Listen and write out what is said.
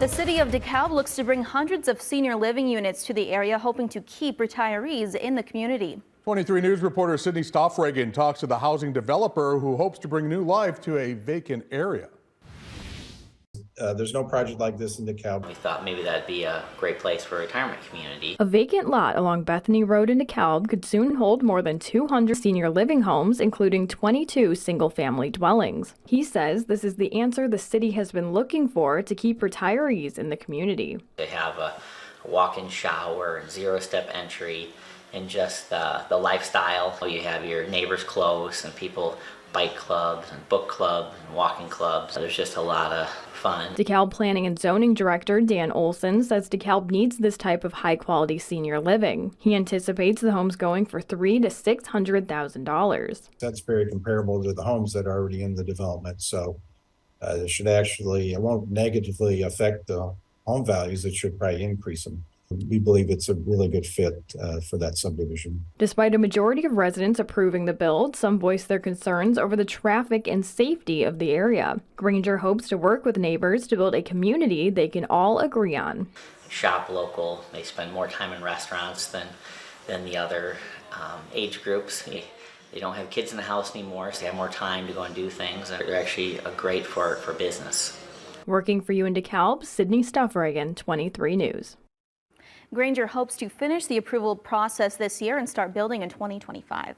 The city of Dekalb looks to bring hundreds of senior living units to the area, hoping to keep retirees in the community. 23 News reporter Sydney Stoffregan talks to the housing developer who hopes to bring new life to a vacant area. There's no project like this in DeKalb. We thought maybe that'd be a great place for a retirement community. A vacant lot along Bethany Road in DeKalb could soon hold more than 200 senior living homes, including 22 single-family dwellings. He says this is the answer the city has been looking for to keep retirees in the community. They have a walk-in shower and zero-step entry and just the lifestyle. You have your neighbors close and people bike clubs and book clubs and walking clubs. There's just a lot of fun. DeKalb Planning and Zoning Director Dan Olson says DeKalb needs this type of high-quality senior living. He anticipates the homes going for $300,000 to $600,000. That's very comparable to the homes that are already in the development. So it won't negatively affect the home values. It should probably increase them. We believe it's a really good fit for that subdivision. Despite a majority of residents approving the build, some voiced their concerns over the traffic and safety of the area. Granger hopes to work with neighbors to build a community they can all agree on. Shop local. They spend more time in restaurants than the other age groups. They don't have kids in the house anymore, so they have more time to go and do things. They're actually great for business. Working for you in DeKalb, Sydney Stoffregan, 23 News. Granger hopes to finish the approval process this year and start building in 2025.